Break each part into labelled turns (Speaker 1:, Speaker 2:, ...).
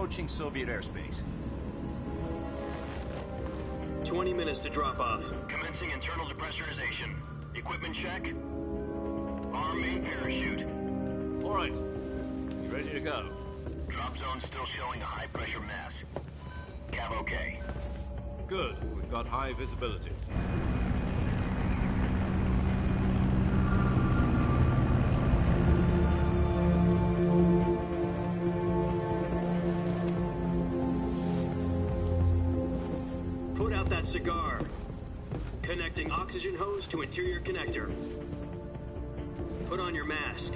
Speaker 1: approaching Soviet airspace.
Speaker 2: 20 minutes to drop off.
Speaker 3: Commencing internal depressurization. Equipment check. Arm main parachute.
Speaker 4: All right. You ready to go?
Speaker 3: Drop zone still showing a high pressure mass. Cav okay.
Speaker 4: Good. We've got high visibility.
Speaker 2: Put out that cigar. Connecting oxygen hose to interior connector. Put on your mask.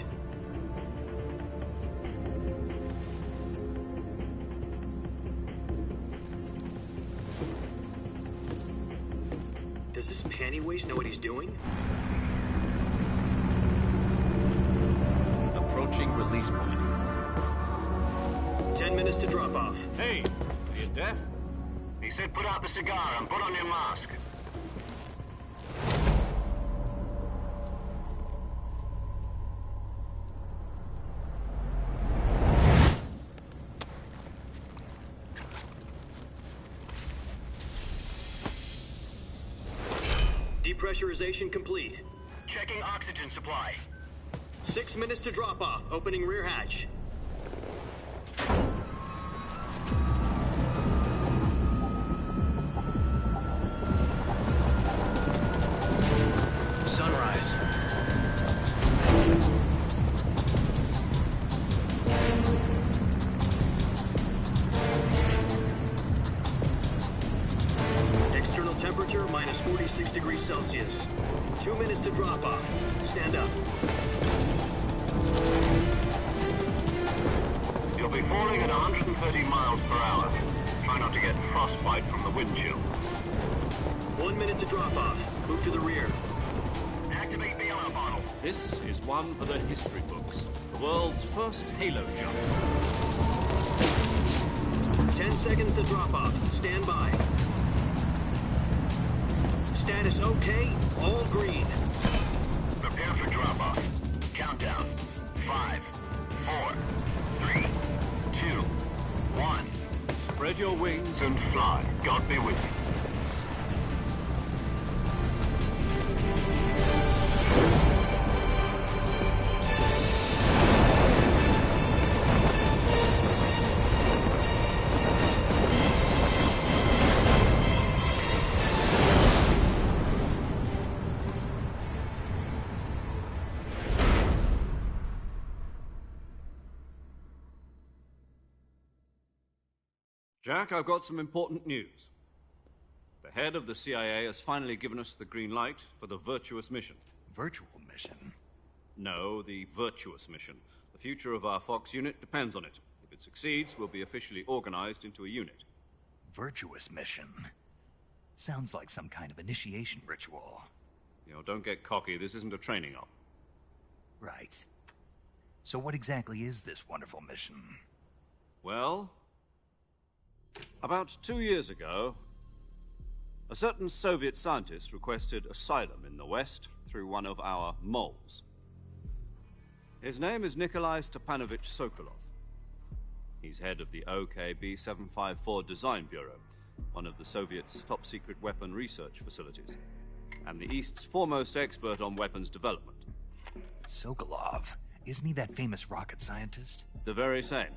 Speaker 2: Does this panty waste know what he's doing?
Speaker 1: Approaching release point.
Speaker 2: 10 minutes to drop off.
Speaker 4: Hey, are you deaf?
Speaker 3: He said put out the cigar and put on your mask.
Speaker 2: Depressurization complete.
Speaker 3: Checking oxygen supply.
Speaker 2: 6 minutes to drop off. Opening rear hatch.
Speaker 3: Sunrise.
Speaker 2: External temperature minus 46 degrees Celsius. 2 minutes to drop off. Stand up.
Speaker 3: You'll be falling at 130 miles per hour. Try not to get frostbite from the wind chill.
Speaker 2: 1 minute to drop off. Move to the rear.
Speaker 3: Activate the ammo bottle.
Speaker 4: This is one for the history books. The world's first halo jump.
Speaker 2: 10 seconds to drop off. Stand by. Status okay. All green.
Speaker 3: Prepare for drop-off. Countdown. 5, 4, 3, 2, 1.
Speaker 4: Spread your wings
Speaker 3: And fly. God be with you.
Speaker 4: Jack, I've got some important news. The head of the CIA has finally given us the green light for the virtuous mission.
Speaker 5: Virtual mission?
Speaker 4: No, the virtuous mission. The future of our Fox unit depends on it. If it succeeds, we'll be officially organized into a unit.
Speaker 5: Virtuous mission? Sounds like some kind of initiation ritual.
Speaker 4: You know, don't get cocky. This isn't a training op.
Speaker 5: Right. So what exactly is this wonderful mission?
Speaker 4: Well, about 2 years ago, a certain Soviet scientist requested asylum in the West through one of our moles. His name is Nikolai Stepanovich Sokolov. He's head of the OKB-754 Design Bureau, one of the Soviets' top-secret weapon research facilities, and the East's foremost expert on weapons development.
Speaker 5: Sokolov? Isn't he that famous rocket scientist?
Speaker 4: The very same.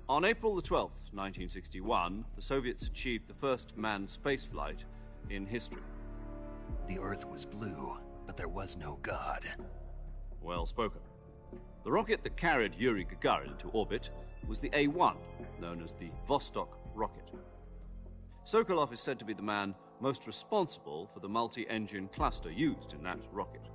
Speaker 4: On April the 12th, 1961, the Soviets achieved the first manned spaceflight in history.
Speaker 5: The Earth was blue, but there was no God.
Speaker 4: Well spoken. The rocket that carried Yuri Gagarin to orbit was the A-1, known as the Vostok rocket. Sokolov is said to be the man most responsible for the multi-engine cluster used in that rocket.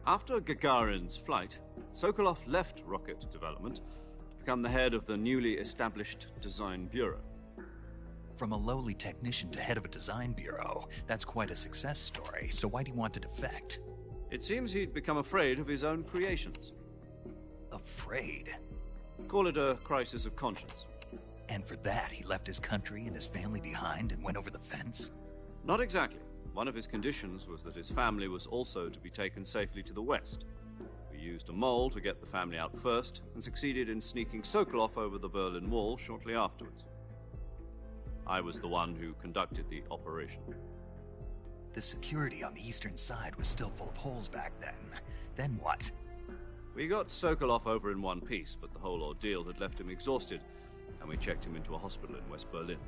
Speaker 4: After Gagarin's flight, Sokolov left rocket development to become the head of the newly established Design Bureau.
Speaker 5: From a lowly technician to head of a design bureau, that's quite a success story, so why'd he want to defect?
Speaker 4: It seems he'd become afraid of his own creations.
Speaker 5: Afraid?
Speaker 4: Call it a crisis of conscience.
Speaker 5: And for that, he left his country and his family behind and went over the fence?
Speaker 4: Not exactly. One of his conditions was that his family was also to be taken safely to the West. For We used a mole to get the family out first and succeeded in sneaking Sokolov over the Berlin Wall shortly afterwards. I was the one who conducted the operation.
Speaker 5: The security on the eastern side was still full of holes back then. Then what?
Speaker 4: We got Sokolov over in one piece, but the whole ordeal had left him exhausted, and we checked him into a hospital in West Berlin.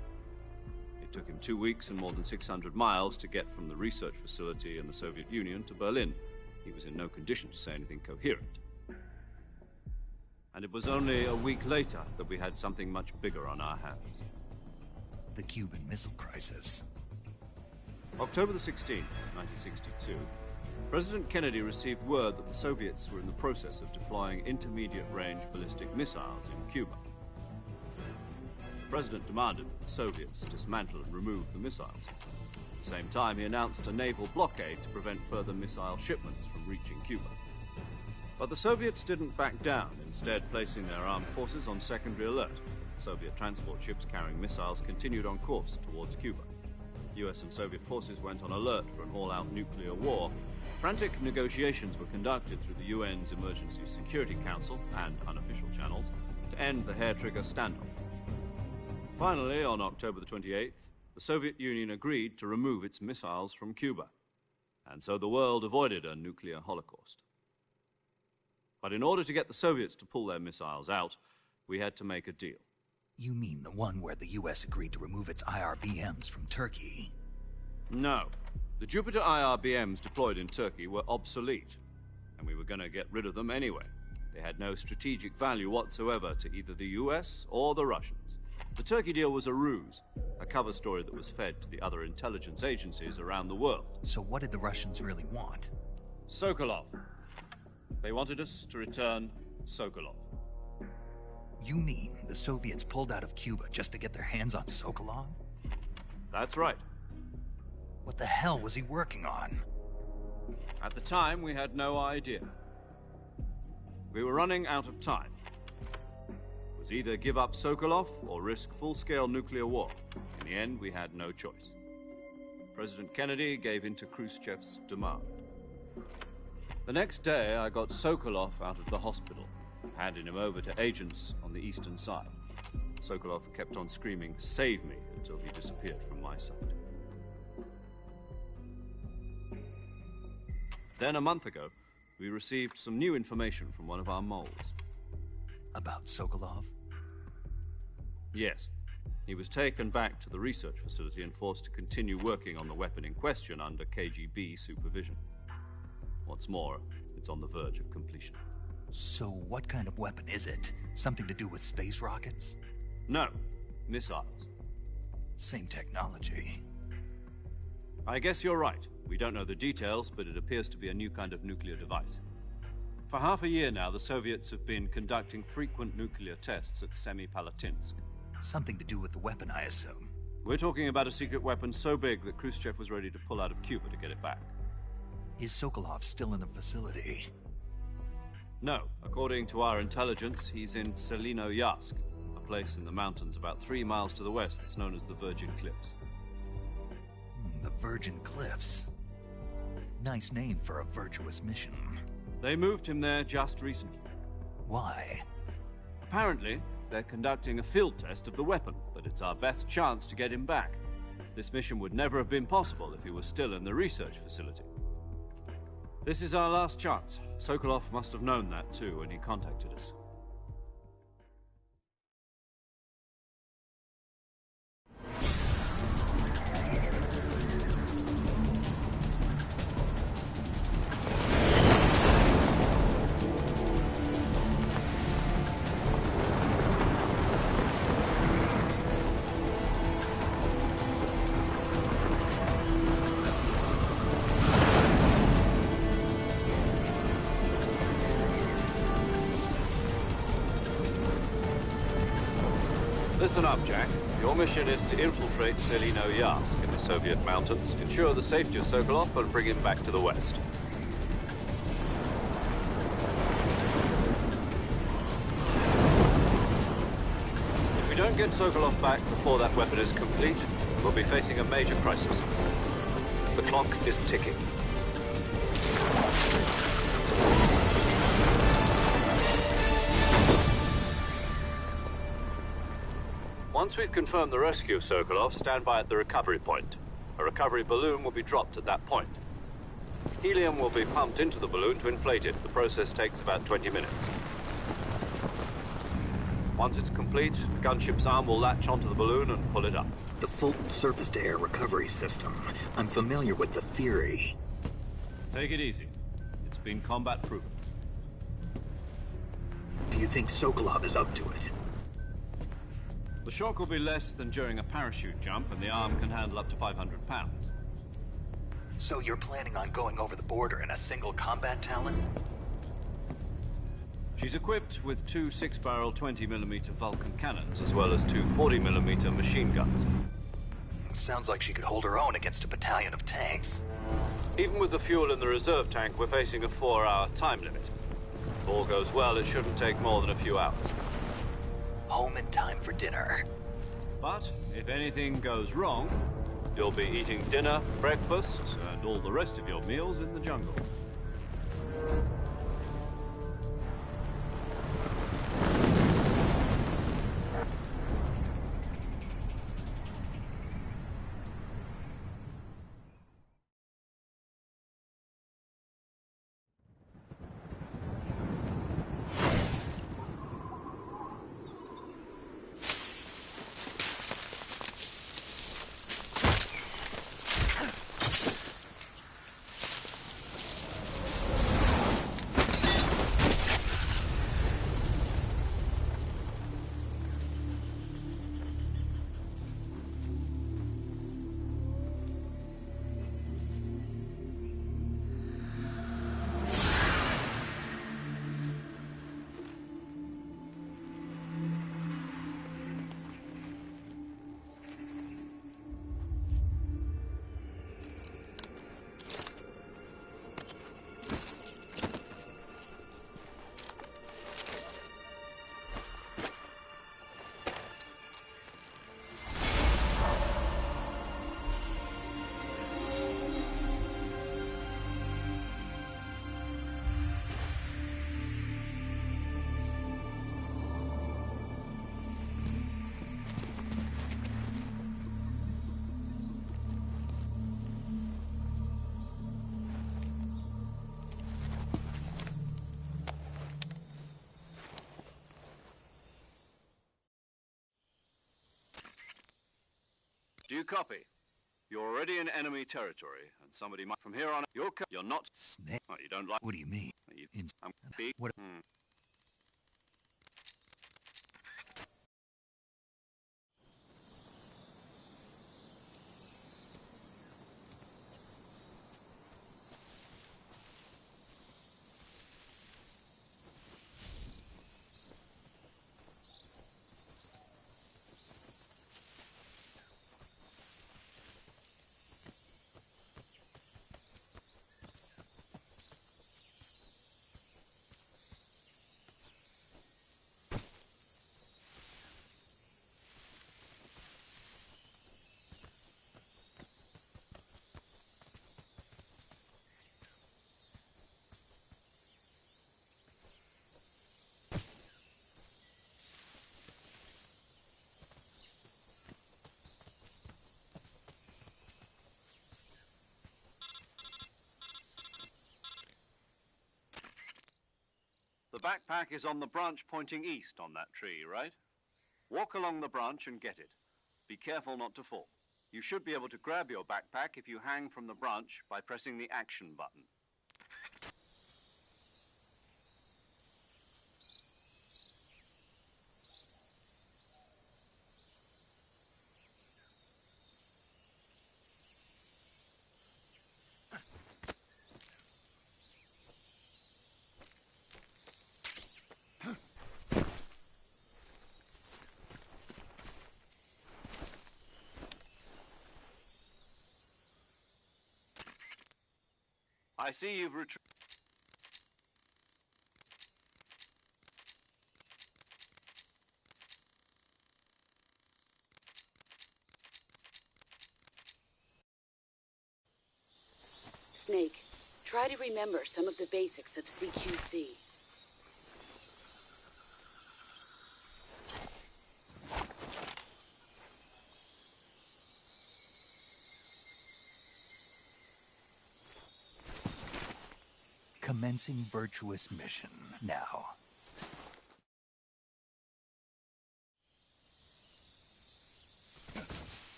Speaker 4: It took him 2 weeks and more than 600 miles to get from the research facility in the Soviet Union to Berlin. He was in no condition to say anything coherent. And it was only a week later that we had something much bigger on our hands.
Speaker 5: The Cuban Missile Crisis.
Speaker 4: October the 16th, 1962, President Kennedy received word that the Soviets were in the process of deploying intermediate-range ballistic missiles in Cuba. The President demanded that the Soviets dismantle and remove the missiles. At the same time, he announced a naval blockade to prevent further missile shipments from reaching Cuba. But the Soviets didn't back down, instead placing their armed forces on secondary alert. Soviet transport ships carrying missiles continued on course towards Cuba. US and Soviet forces went on alert for an all-out nuclear war. Frantic negotiations were conducted through the UN's Emergency Security Council and unofficial channels to end the hair-trigger standoff. Finally, on October the 28th, the Soviet Union agreed to remove its missiles from Cuba, and so the world avoided a nuclear holocaust. But in order to get the Soviets to pull their missiles out, we had to make a deal.
Speaker 5: You mean the one where the US agreed to remove its IRBMs from Turkey?
Speaker 4: No. The Jupiter IRBMs deployed in Turkey were obsolete, and we were going to get rid of them anyway. They had no strategic value whatsoever to either the US or the Russians. The Turkey deal was a ruse, a cover story that was fed to the other intelligence agencies around the world.
Speaker 5: So what did the Russians really want?
Speaker 4: Sokolov. They wanted us to return Sokolov.
Speaker 5: You mean the Soviets pulled out of Cuba just to get their hands on Sokolov?
Speaker 4: That's right.
Speaker 5: What the hell was he working on?
Speaker 4: At the time, we had no idea. We were running out of time. It was either give up Sokolov or risk full-scale nuclear war. In the end, we had no choice. President Kennedy gave in to Khrushchev's demand. The next day, I got Sokolov out of the hospital, handing him over to agents on the eastern side. Sokolov kept on screaming, "Save me," until he disappeared from my sight. Then, a month ago, we received some new information from one of our moles.
Speaker 5: About Sokolov?
Speaker 4: Yes. He was taken back to the research facility and forced to continue working on the weapon in question under KGB supervision. What's more, it's on the verge of completion.
Speaker 5: So what kind of weapon is it? Something to do with space rockets?
Speaker 4: No, missiles.
Speaker 5: Same technology.
Speaker 4: I guess you're right. We don't know the details, but it appears to be a new kind of nuclear device. For half a year now, the Soviets have been conducting frequent nuclear tests at Semipalatinsk.
Speaker 5: Something to do with the weapon, I assume.
Speaker 4: We're talking about a secret weapon so big that Khrushchev was ready to pull out of Cuba to get it back.
Speaker 5: Is Sokolov still in the facility?
Speaker 4: No. According to our intelligence, he's in Selinoyarsk, a place in the mountains about 3 miles to the west that's known as the Virgin Cliffs.
Speaker 5: The Virgin Cliffs. Nice name for a virtuous mission.
Speaker 4: They moved him there just recently.
Speaker 5: Why?
Speaker 4: Apparently, they're conducting a field test of the weapon, but it's our best chance to get him back. This mission would never have been possible if he was still in the research facility. This is our last chance. Sokolov must have known that too when he contacted us. Listen up, Jack. Your mission is to infiltrate Selinoyarsk in the Soviet mountains, ensure the safety of Sokolov, and bring him back to the west. If we don't get Sokolov back before that weapon is complete, we'll be facing a major crisis. The clock is ticking. Once we've confirmed the rescue of Sokolov, stand by at the recovery point. A recovery balloon will be dropped at that point. Helium will be pumped into the balloon to inflate it. The process takes about 20 minutes. Once it's complete, the gunship's arm will latch onto the balloon and pull it up.
Speaker 6: The Fulton surface-to-air recovery system. I'm familiar with the theory.
Speaker 4: Take it easy. It's been combat-proven.
Speaker 6: Do you think Sokolov is up to it?
Speaker 4: The shock will be less than during a parachute jump, and the arm can handle up to 500 pounds.
Speaker 6: So you're planning on going over the border in a single combat Talon?
Speaker 4: She's equipped with two 6-barrel 20mm Vulcan cannons, as well as two 40mm machine guns.
Speaker 6: Sounds like she could hold her own against a battalion of tanks.
Speaker 4: Even with the fuel in the reserve tank, we're facing a 4-hour time limit. If all goes well, it shouldn't take more than a few hours.
Speaker 6: Home in time for dinner.
Speaker 4: But if anything goes wrong, you'll be eating dinner, breakfast, and all the rest of your meals in the jungle. Do you copy? You're already in enemy territory, and somebody might... From here on, you're not...
Speaker 5: Snake?
Speaker 4: Oh, you don't like...
Speaker 5: What do you mean?
Speaker 4: I'm big.
Speaker 5: What?
Speaker 4: The backpack is on the branch pointing east on that tree, right? Walk along the branch and get it. Be careful not to fall. You should be able to grab your backpack if you hang from the branch by pressing the action button. I see you've retreated.
Speaker 7: Snake, try to remember some of the basics of CQC.
Speaker 5: commencing virtuous mission now.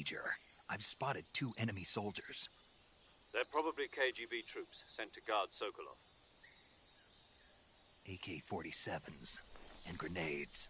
Speaker 5: Major. I've spotted 2 enemy soldiers.
Speaker 4: They're probably KGB troops sent to guard Sokolov.
Speaker 5: AK-47s and grenades.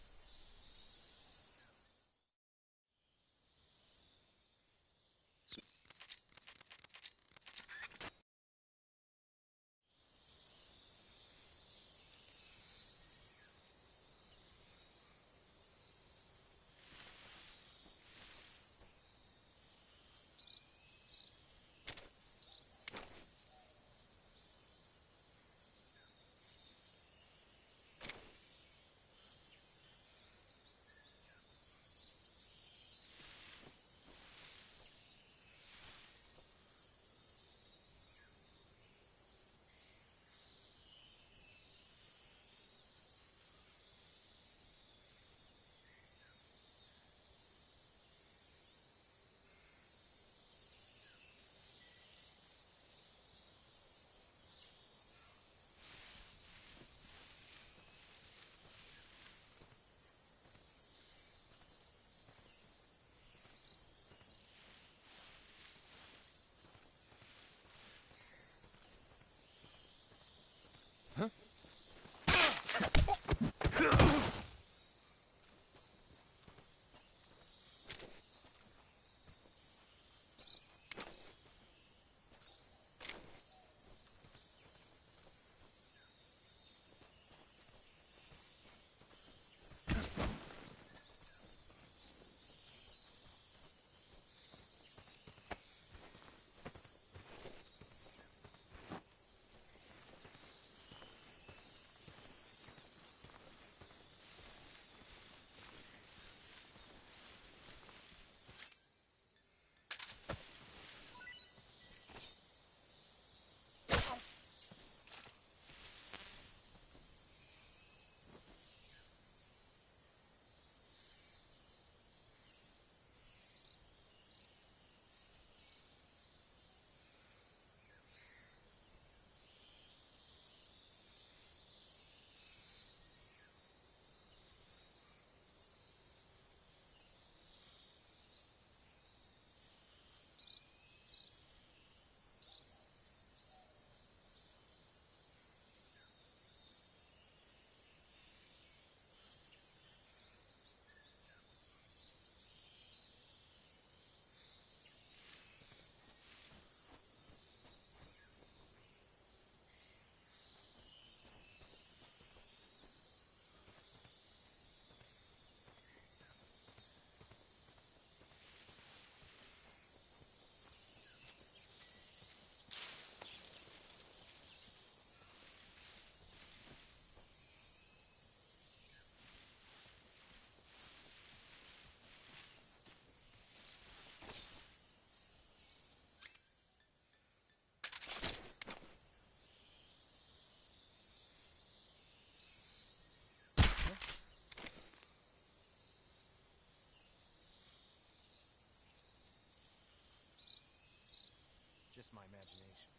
Speaker 1: Just my imagination.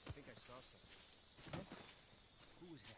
Speaker 1: I think I saw something. Huh? Who was that?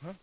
Speaker 1: Huh?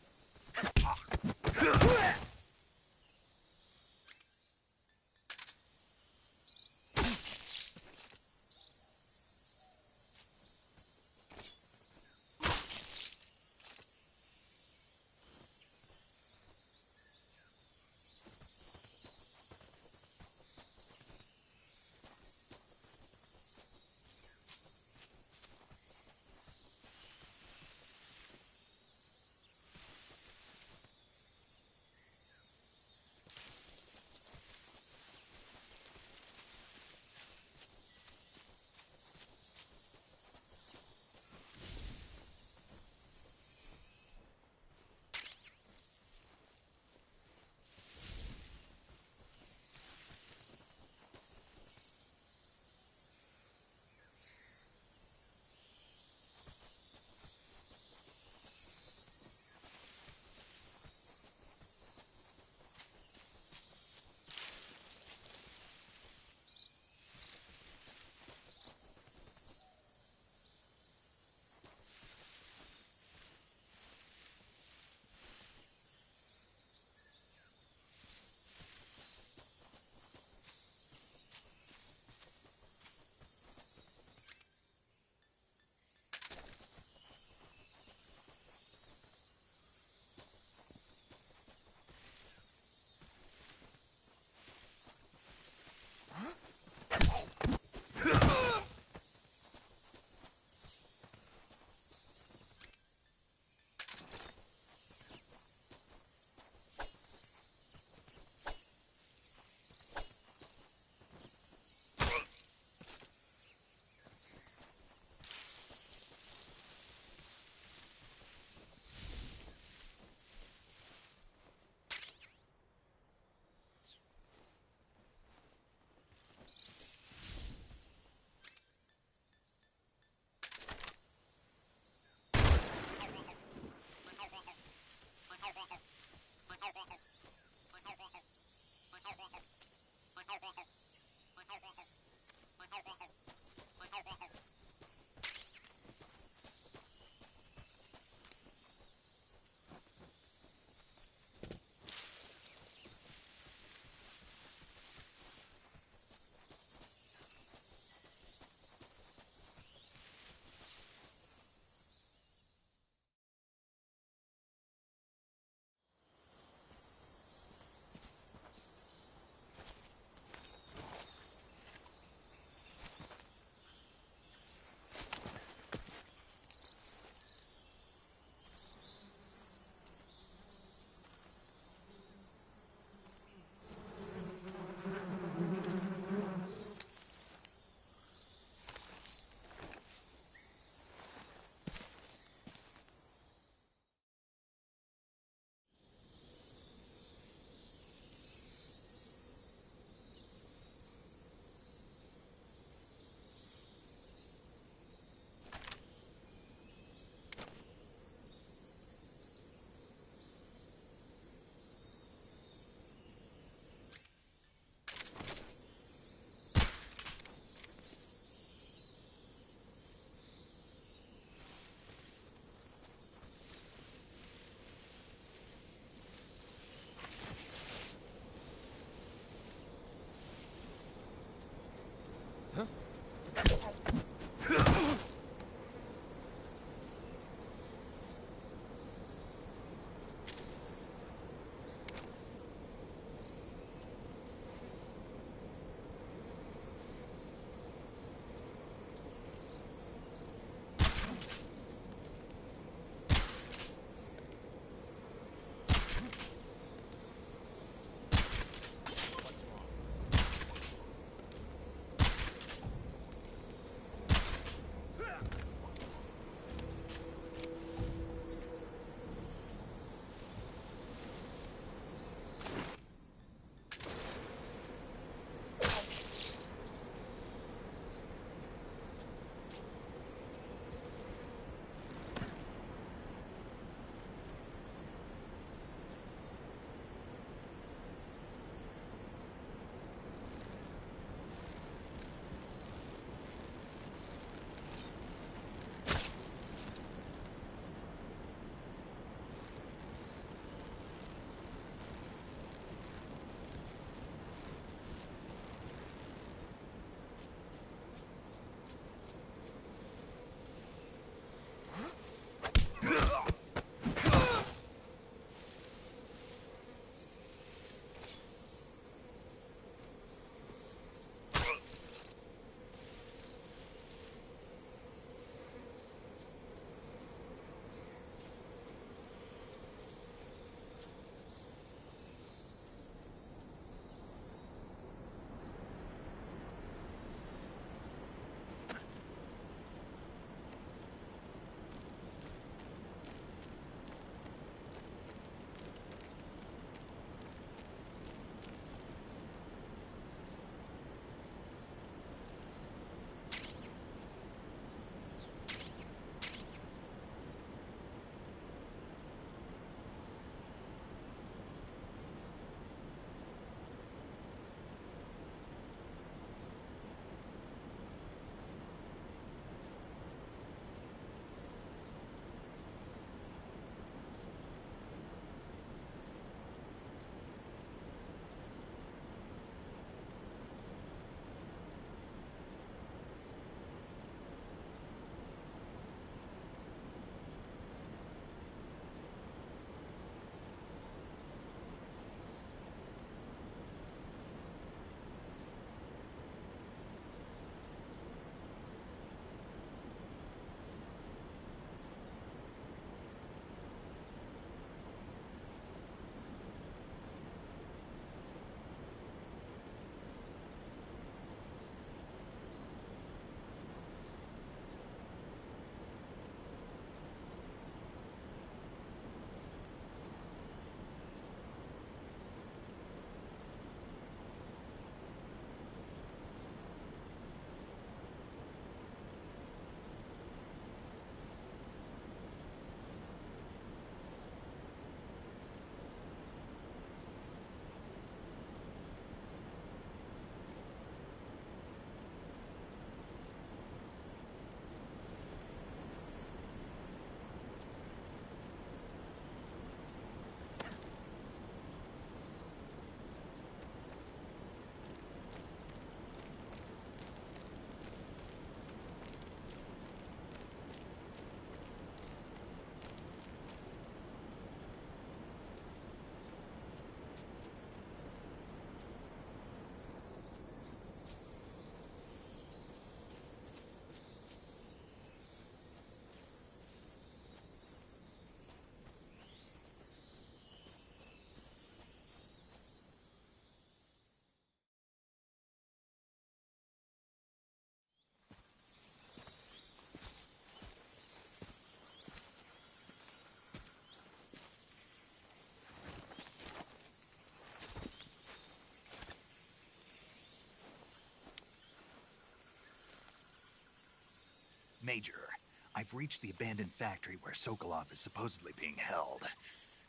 Speaker 5: Major, I've reached the abandoned factory where Sokolov is supposedly being held.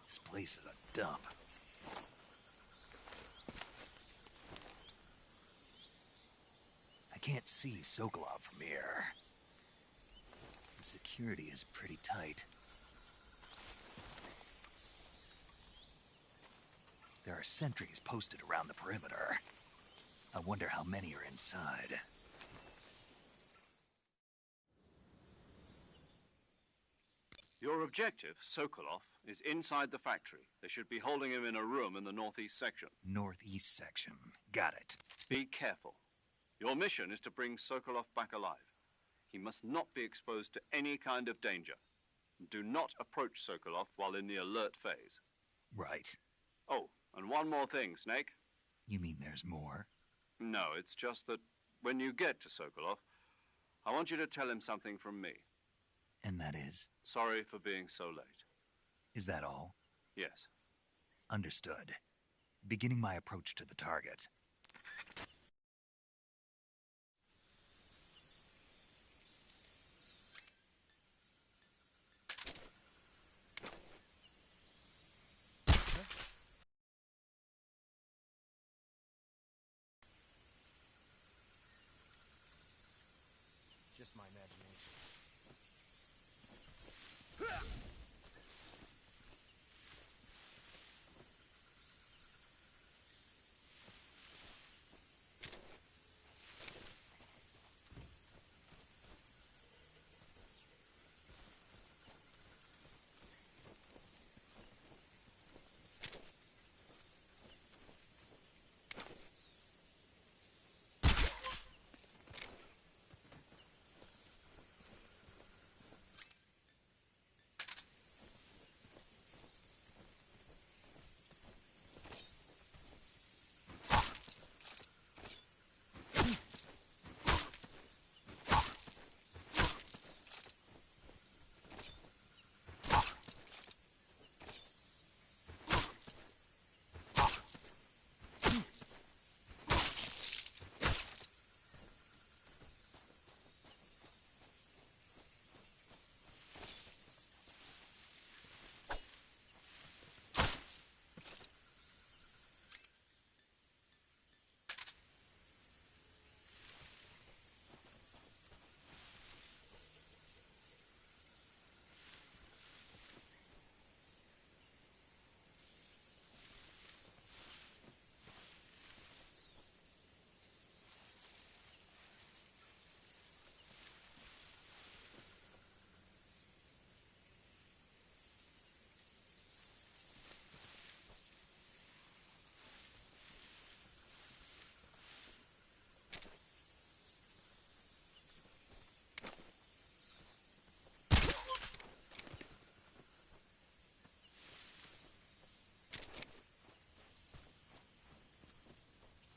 Speaker 5: This place is a dump. I can't see Sokolov from here. The security is pretty tight. There are sentries posted around the perimeter. I wonder how many are inside.
Speaker 4: Your objective, Sokolov, is inside the factory. They should be holding him in a room in the northeast section.
Speaker 5: Northeast section. Got it.
Speaker 4: Be careful. Your mission is to bring Sokolov back alive. He must not be exposed to any kind of danger. Do not approach Sokolov while in the alert phase.
Speaker 5: Right.
Speaker 4: Oh, and one more thing, Snake.
Speaker 5: You mean there's more?
Speaker 4: No, it's just that when you get to Sokolov, I want you to tell him something from me.
Speaker 5: And that is?
Speaker 4: Sorry for being so late.
Speaker 5: Is that all?
Speaker 4: Yes.
Speaker 5: Understood. Beginning my approach to the target.
Speaker 1: Just my imagination.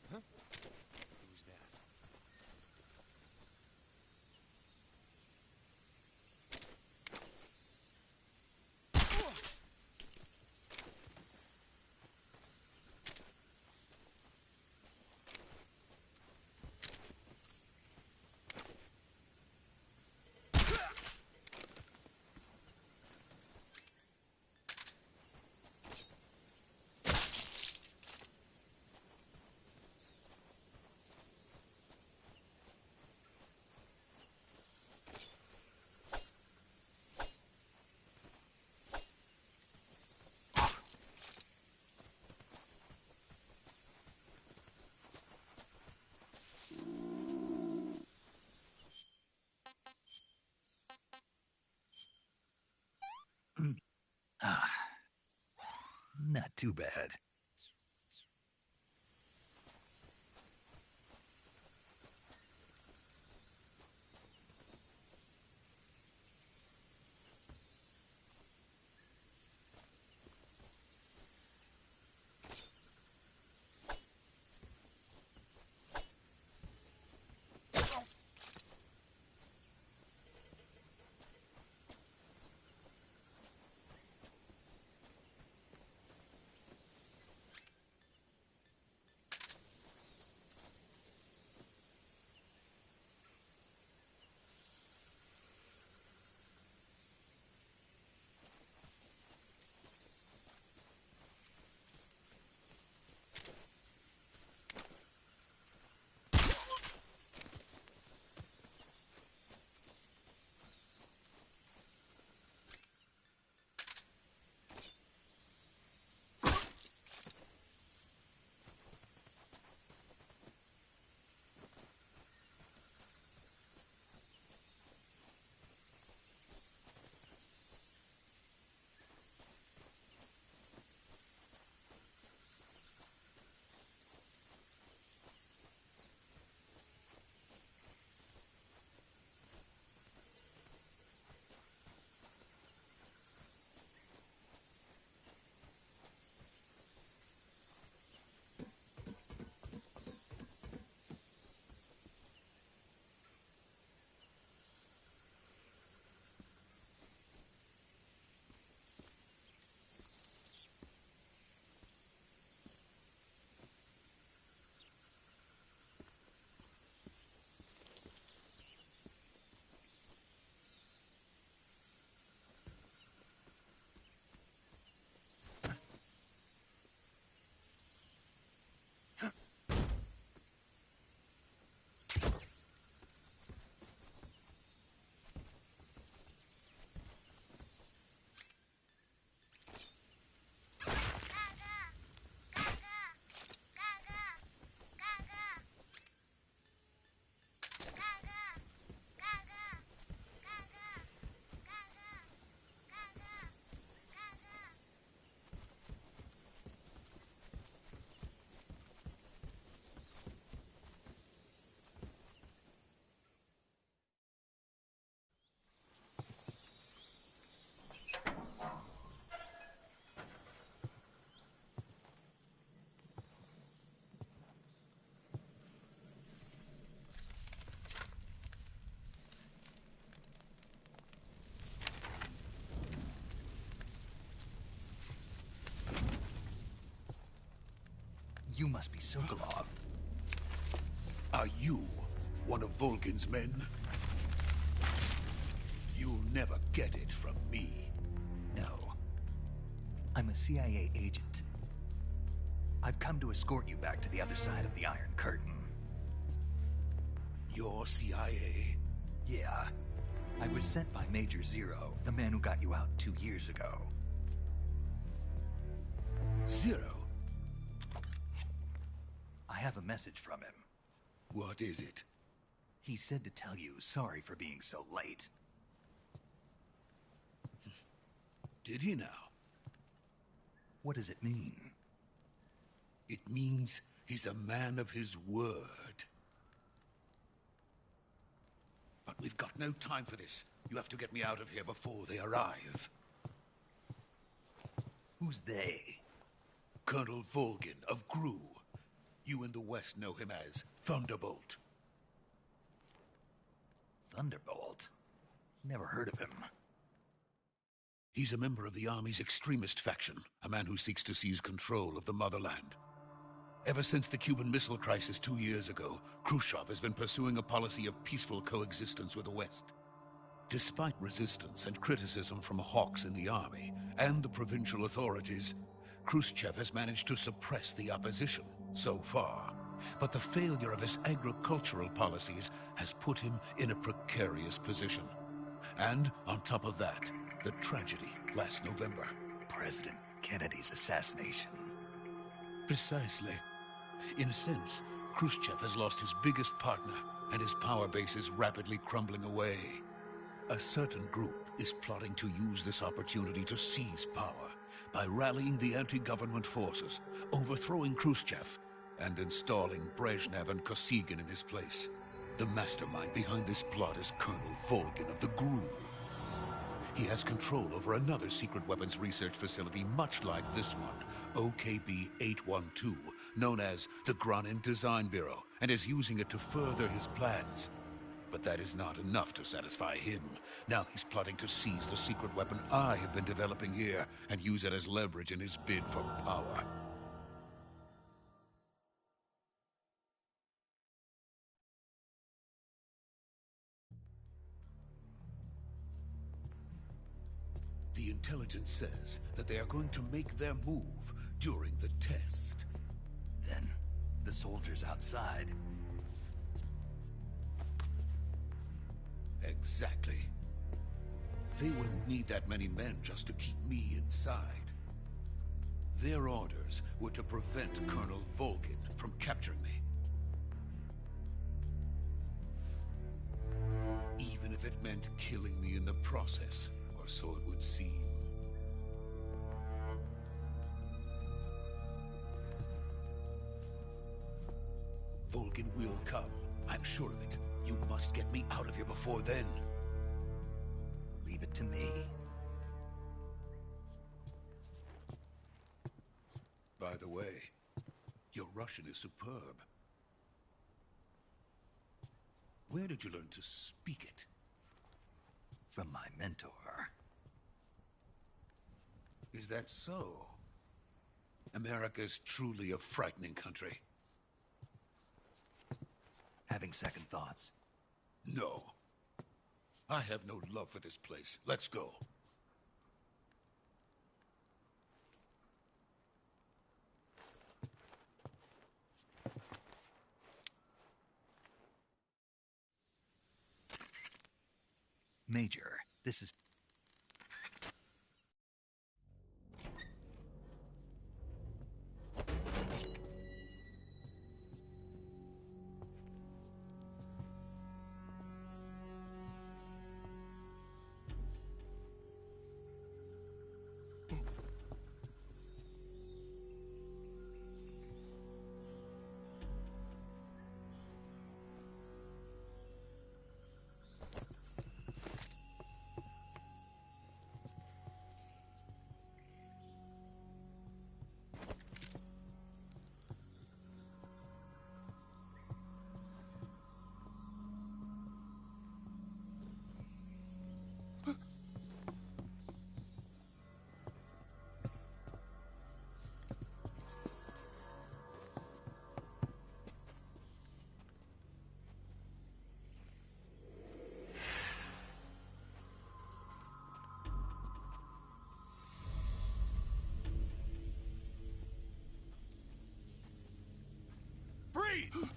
Speaker 1: Who's that?
Speaker 5: Not too bad. You must be Sokolov.
Speaker 8: Are you one of Volgin's men? You'll never get it from me.
Speaker 5: No. I'm a CIA agent. I've come to escort you back to the other side of the Iron Curtain.
Speaker 8: You're CIA?
Speaker 5: Yeah. I was sent by Major Zero, the man who got you out 2 years ago.
Speaker 8: Zero?
Speaker 5: I have a message from him.
Speaker 8: What is it?
Speaker 5: He said to tell you sorry for being so late.
Speaker 8: Did he now?
Speaker 5: What does it mean?
Speaker 8: It means he's a man of his word. But we've got no time for this. You have to get me out of here before they arrive.
Speaker 5: Who's they?
Speaker 8: Colonel Volgin of Gru. You in the West know him as Thunderbolt.
Speaker 5: Thunderbolt? Never heard of him.
Speaker 8: He's a member of the Army's extremist faction, a man who seeks to seize control of the motherland. Ever since the Cuban Missile Crisis 2 years ago, Khrushchev has been pursuing a policy of peaceful coexistence with the West. Despite resistance and criticism from hawks in the army and the provincial authorities, Khrushchev has managed to suppress the opposition so far. But the failure of his agricultural policies has put him in a precarious position. And on top of that, the tragedy last November.
Speaker 5: President Kennedy's assassination.
Speaker 8: Precisely. In a sense, Khrushchev has lost his biggest partner, and his power base is rapidly crumbling away. A certain group is plotting to use this opportunity to seize power by rallying the anti-government forces, overthrowing Khrushchev, and installing Brezhnev and Kosygin in his place. The mastermind behind this plot is Colonel Volgin of the Gru. He has control over another secret weapons research facility much like this one, OKB-812, known as the Granin Design Bureau, and is using it to further his plans. But that is not enough to satisfy him. Now he's plotting to seize the secret weapon I have been developing here and use it as leverage in his bid for power. The intelligence says that they are going to make their move during the test.
Speaker 5: Then, the soldiers outside.
Speaker 8: Exactly. They wouldn't need that many men just to keep me inside. Their orders were to prevent Colonel Volgin from capturing me. Even if it meant killing me in the process, or so it would seem. Volgin will come. I'm sure of it. You must get me out of here before then.
Speaker 5: Leave it to me.
Speaker 8: By the way, your Russian is superb. Where did you learn to speak it?
Speaker 5: From my mentor.
Speaker 8: Is that so? America's truly a frightening country.
Speaker 5: Having second thoughts.
Speaker 8: No. I have no love for this place. Let's go.
Speaker 5: Major, this is...
Speaker 8: speed.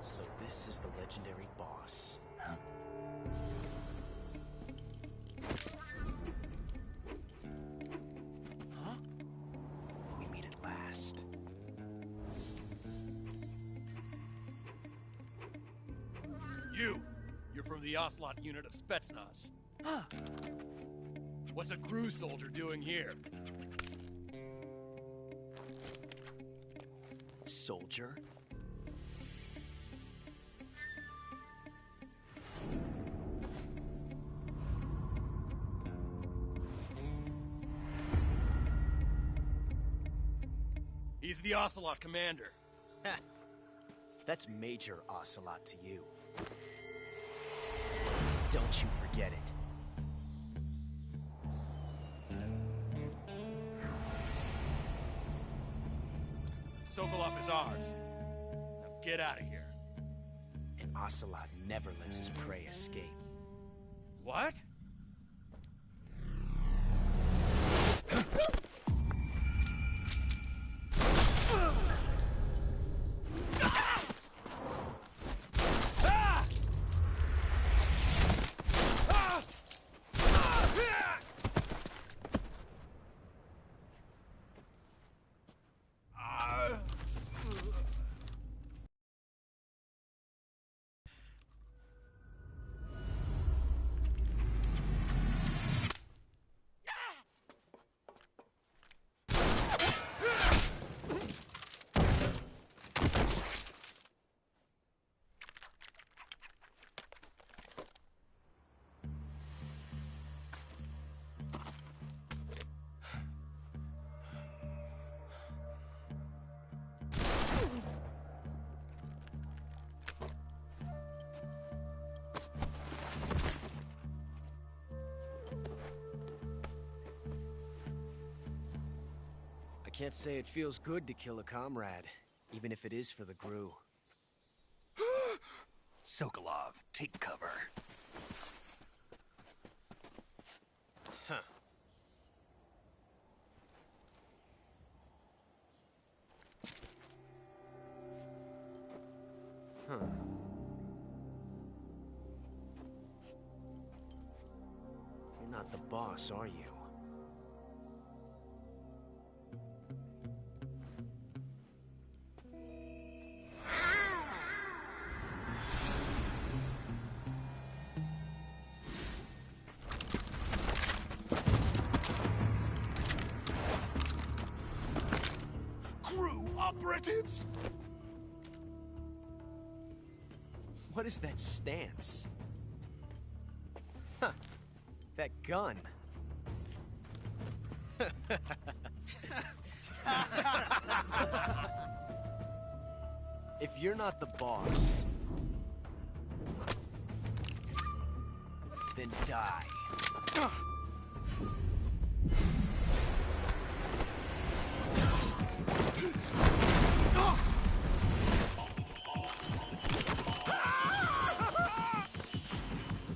Speaker 9: So this is the legendary boss.
Speaker 5: Huh?
Speaker 9: Huh? We meet at last.
Speaker 10: You're from the Ocelot unit of Spetsnaz. Huh. What's a crew soldier doing here?
Speaker 9: Soldier?
Speaker 10: He's the Ocelot commander.
Speaker 9: Ha! That's Major Ocelot to you. Don't you forget it.
Speaker 10: Sokolov is ours. Now get out of here.
Speaker 9: And Ocelot never lets his prey escape.
Speaker 10: What?
Speaker 9: I can't say it feels good to kill a comrade, even if it is for the Gru.
Speaker 5: Sokolov, take cover.
Speaker 9: Huh. Huh. You're not the boss, are you?
Speaker 5: Operatives?
Speaker 9: What is that stance? Huh. That gun. If you're not the boss, then die.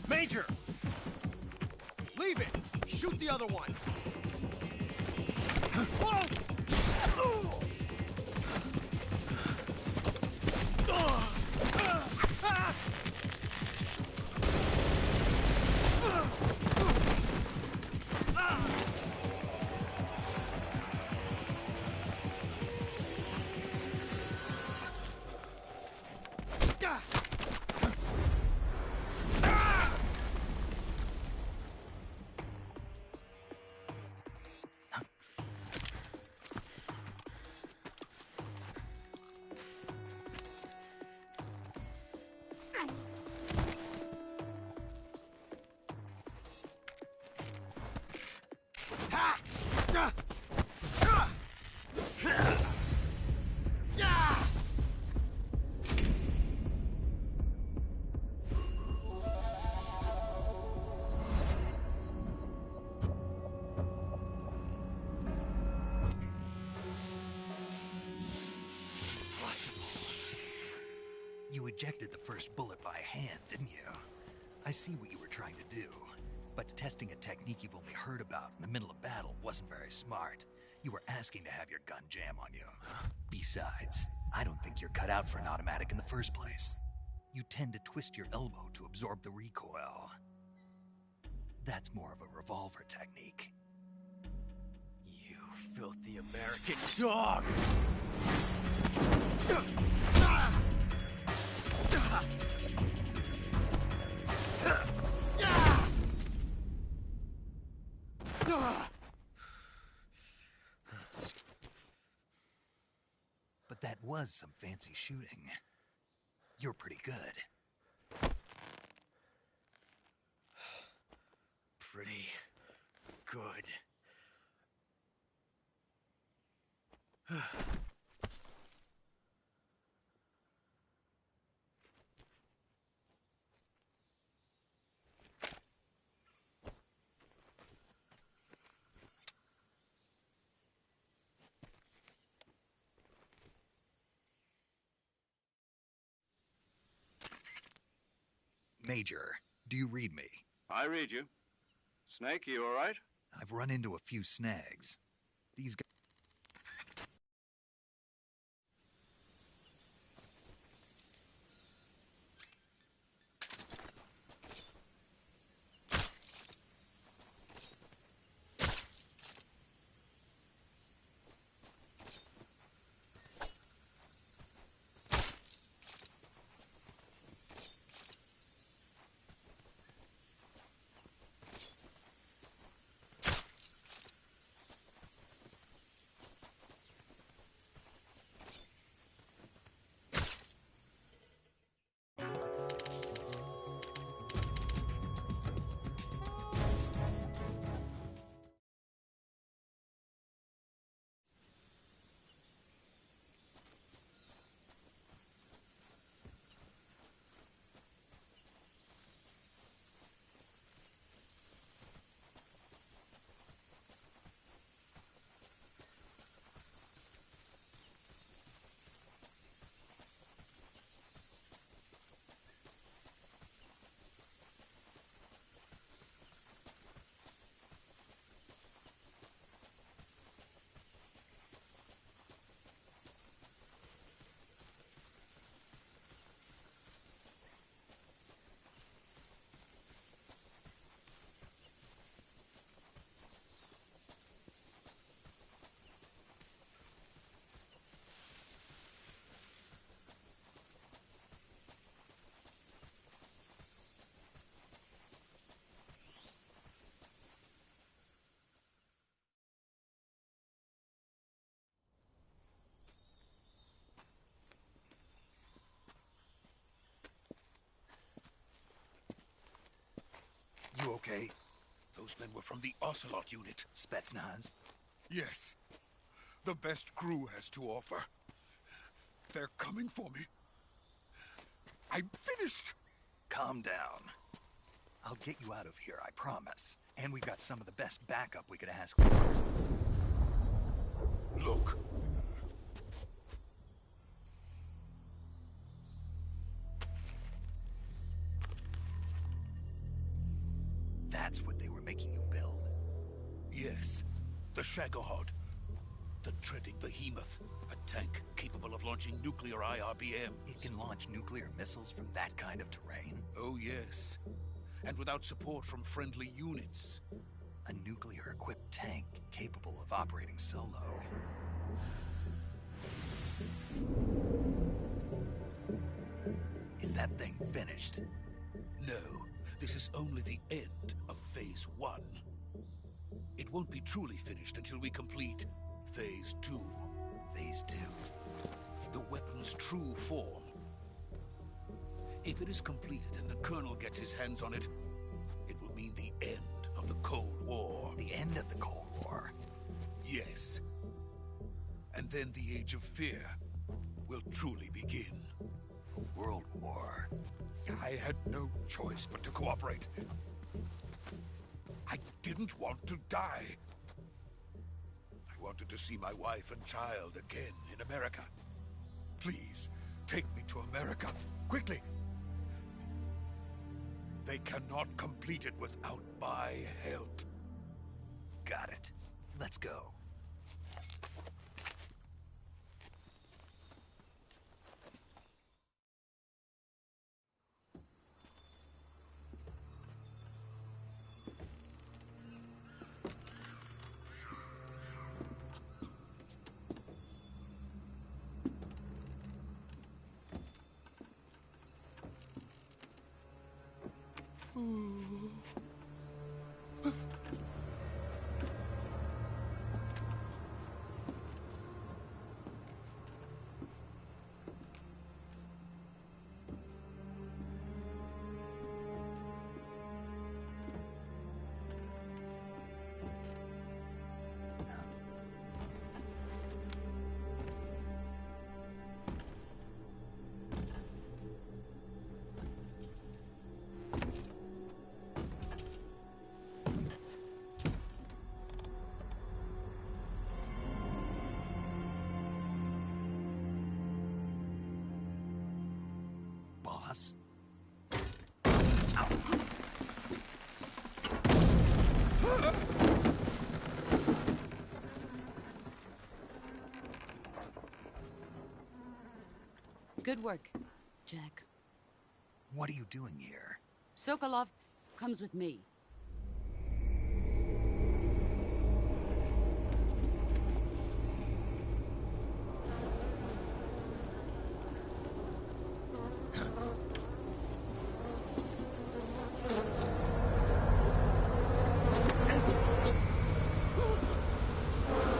Speaker 9: Major! Leave it! Shoot the other one!
Speaker 5: You ejected the first bullet by hand, didn't you? I see what you were trying to do. But testing a technique you've only heard about in the middle of battle wasn't very smart. You were asking to have your gun jam on you. Besides, I don't think you're cut out for an automatic in the first place. You tend to twist your elbow to absorb the recoil. That's more of a revolver technique.
Speaker 9: You filthy American dog!
Speaker 5: But that was some fancy shooting. You're pretty good.
Speaker 9: Pretty good.
Speaker 5: Major, do you read me?
Speaker 4: I read you. Snake, you all right?
Speaker 5: I've run into a few snags. These guys... You okay?
Speaker 8: Those men were from the Ocelot unit.
Speaker 5: Spetsnaz?
Speaker 8: Yes. The best crew has to offer. They're coming for me. I'm finished.
Speaker 5: Calm down. I'll get you out of here, I promise. And we've got some of the best backup we could ask for.
Speaker 8: Look.
Speaker 5: That's what they were making you build?
Speaker 8: Yes. The Shagohod. The treading behemoth. A tank capable of launching nuclear IRBMs.
Speaker 5: It can launch nuclear missiles from that kind of terrain?
Speaker 8: Oh, yes. And without support from friendly units.
Speaker 5: A nuclear-equipped tank capable of operating solo. Is that thing finished?
Speaker 8: No. This is only the end of Phase 1. It won't be truly finished until we complete Phase 2.
Speaker 5: Phase 2?
Speaker 8: The weapon's true form. If it is completed and the Colonel gets his hands on it, it will mean the end of the Cold War.
Speaker 5: The end of the Cold War?
Speaker 8: Yes. And then the Age of Fear will truly begin.
Speaker 5: A world war?
Speaker 8: I had no choice but to cooperate. I didn't want to die. I wanted to see my wife and child again in America. Please, take me to America. Quickly! They cannot complete it without my help.
Speaker 5: Got it. Let's go. Boss?
Speaker 7: Good work, Jack.
Speaker 5: What are you doing here?
Speaker 7: Sokolov comes with me.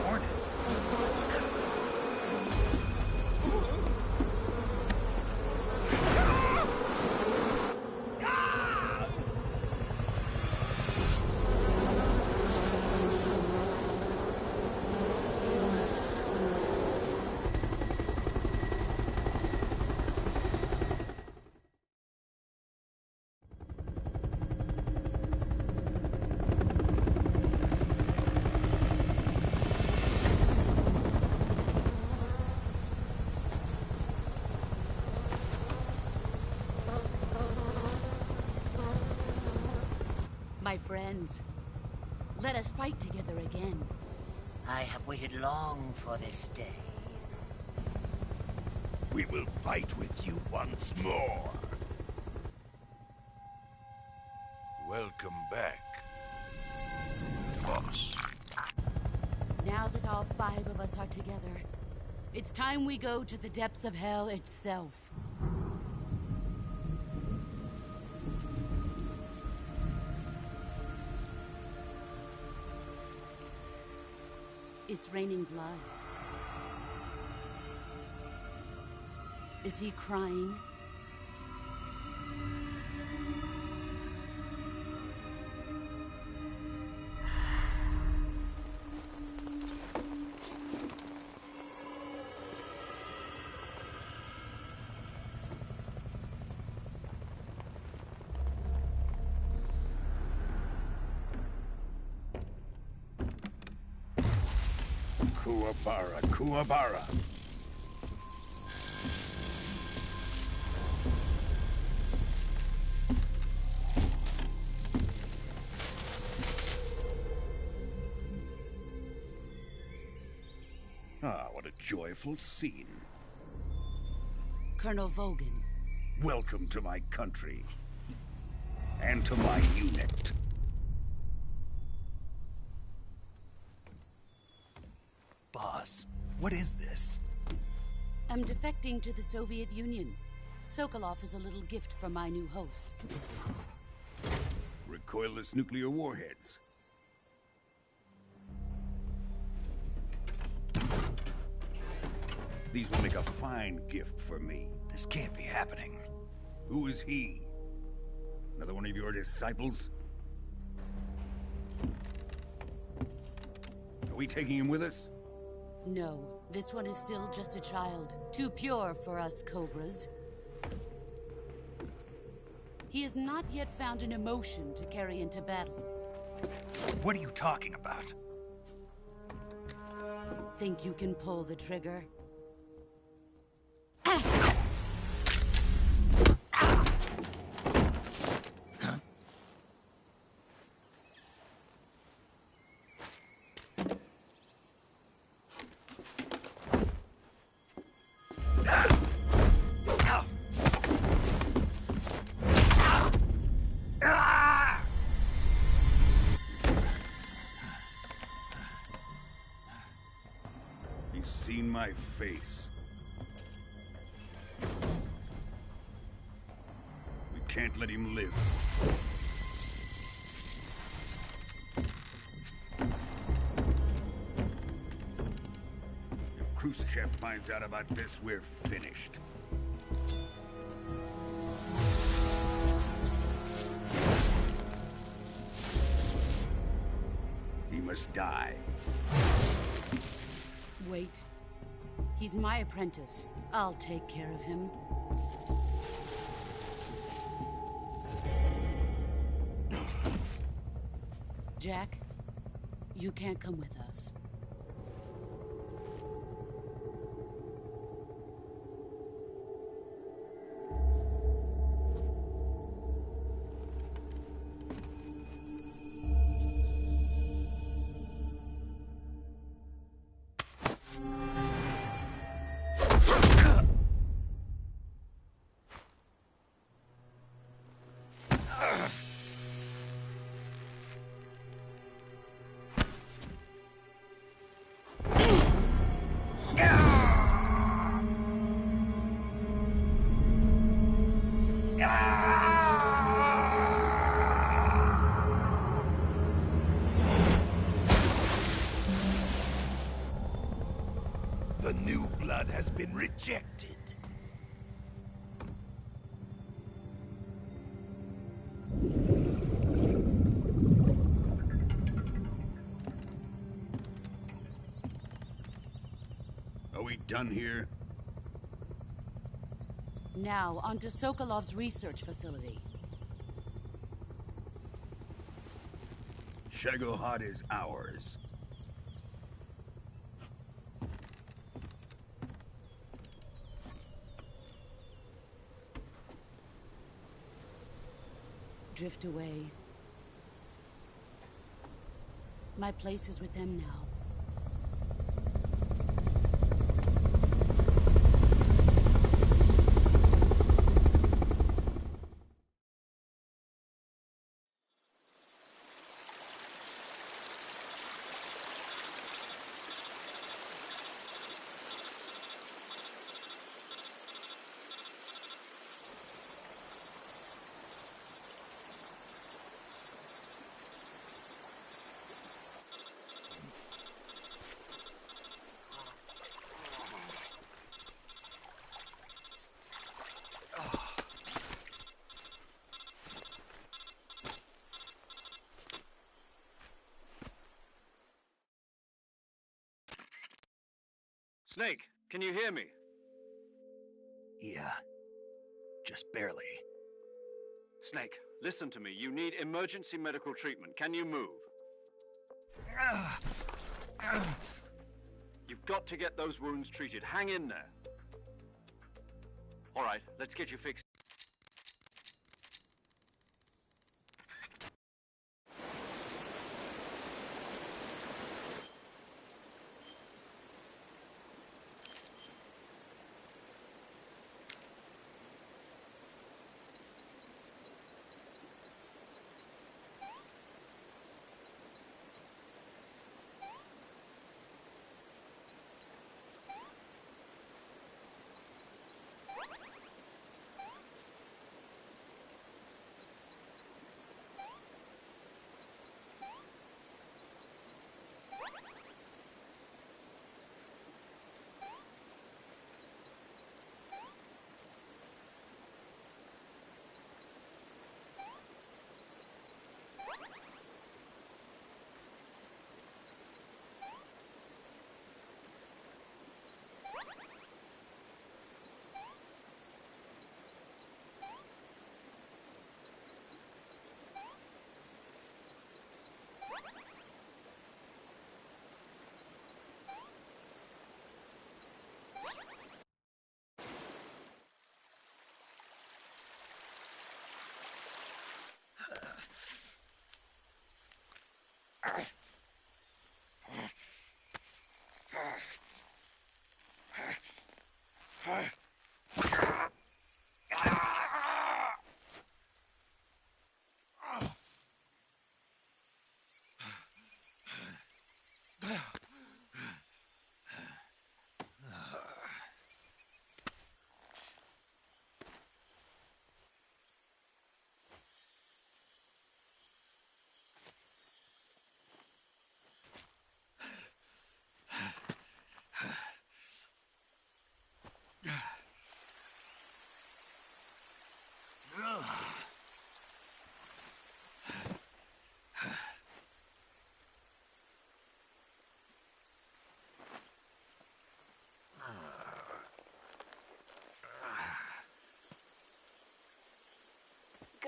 Speaker 5: Hornets?
Speaker 7: My friends, let us fight together again.
Speaker 11: I have waited long for this day.
Speaker 8: We will fight with you once more. Welcome back, boss.
Speaker 7: Now that all 5 of us are together, it's time we go to the depths of hell itself. It's raining blood. Is he crying?
Speaker 8: Kuwabara, Kuwabara. Ah, what a joyful scene.
Speaker 7: Colonel Vogan.
Speaker 8: Welcome to my country. And to my unit.
Speaker 5: Boss, what is this?
Speaker 7: I'm defecting to the Soviet Union. Sokolov is a little gift from my new hosts.
Speaker 8: Recoilless nuclear warheads. These will make a fine gift for me.
Speaker 5: This can't be happening.
Speaker 8: Who is he? Another one of your disciples? Are we taking him with us?
Speaker 7: No, this one is still just a child. Too pure for us Cobras. He has not yet found an emotion to carry into battle.
Speaker 5: What are you talking about?
Speaker 7: Think you can pull the trigger?
Speaker 8: seen my face. We can't let him live. If Khrushchev finds out about this, we're finished. He must die.
Speaker 7: Wait. He's my apprentice. I'll take care of him. Jack, you can't come with us.
Speaker 8: The new blood has been rejected. Are we done here?
Speaker 7: Now, onto Sokolov's research facility.
Speaker 8: Shagohod is ours.
Speaker 7: Drift away. My place is with them now.
Speaker 4: Snake, can you hear me?
Speaker 5: Yeah. Just barely.
Speaker 4: Snake, listen to me. You need emergency medical treatment. Can you move? You've got to get those wounds treated. Hang in there. All right, let's get you fixed.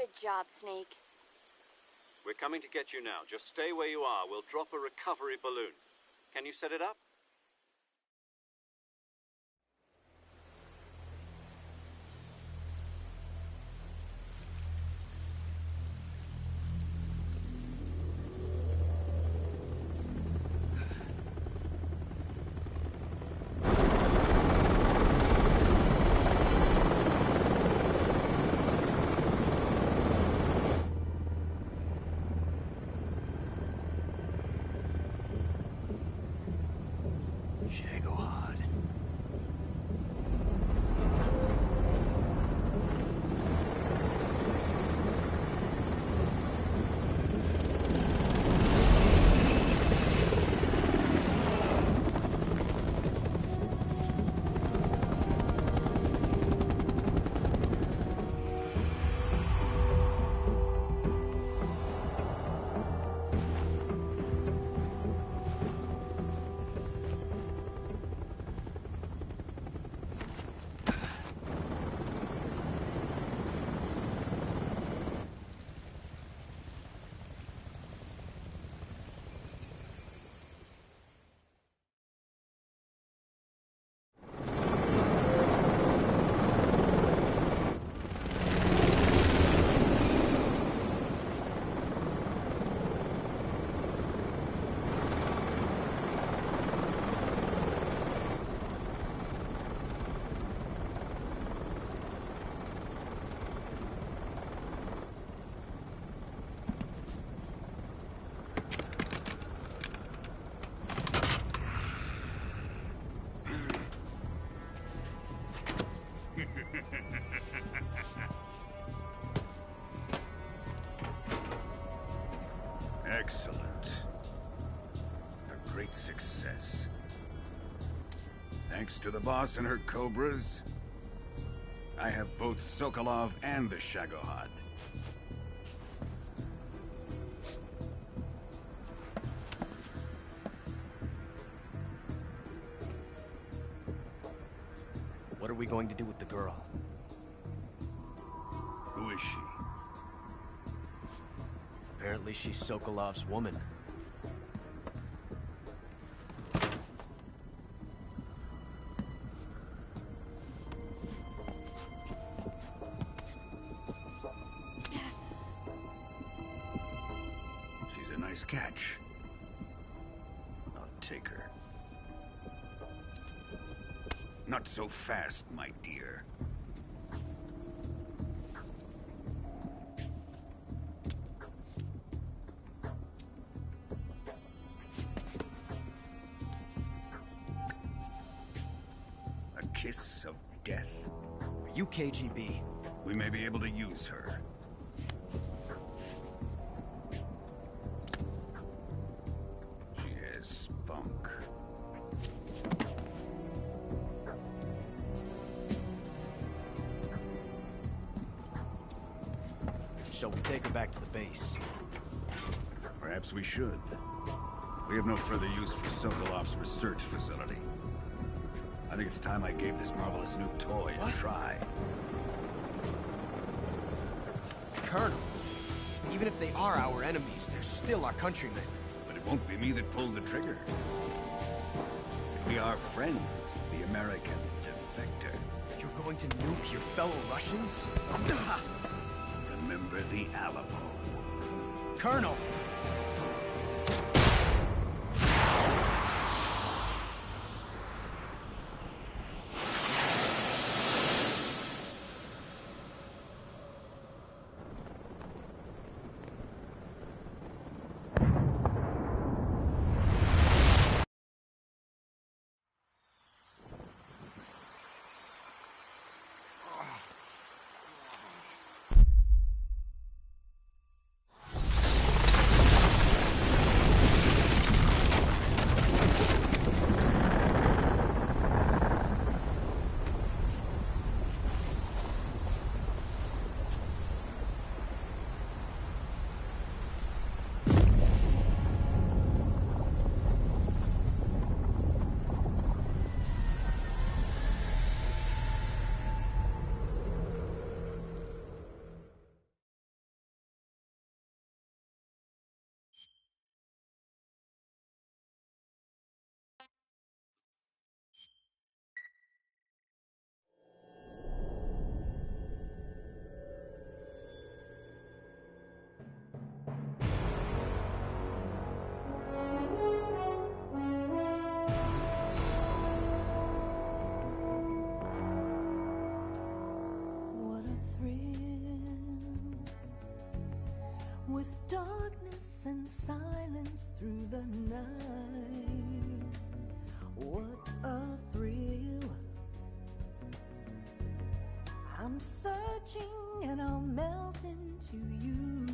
Speaker 12: Good job, Snake.
Speaker 4: We're coming to get you now. Just stay where you are. We'll drop a recovery balloon. Can you set it up?
Speaker 13: Excellent. A great success. Thanks to the boss and her cobras, I have both Sokolov and the Shagohod.
Speaker 9: What are we going to do with the girl?
Speaker 13: Who is she?
Speaker 9: Apparently she's Sokolov's woman.
Speaker 13: She's a nice catch. I'll take her. Not so fast, my dear. Kiss of death.
Speaker 9: Are you KGB?
Speaker 13: We may be able to use her. She has spunk.
Speaker 9: Shall we take her back to the base?
Speaker 13: Perhaps we should. We have no further use for Sokolov's research facility. I think it's time I gave this marvelous new toy a try.
Speaker 9: Colonel, even if they are our enemies, they're still our countrymen.
Speaker 13: But it won't be me that pulled the trigger. It'll be our friend, the American defector.
Speaker 9: You're going to nuke your fellow Russians?
Speaker 13: Remember the Alamo.
Speaker 9: Colonel!
Speaker 12: through the night. What a thrill. I'm searching and I'll melt into you.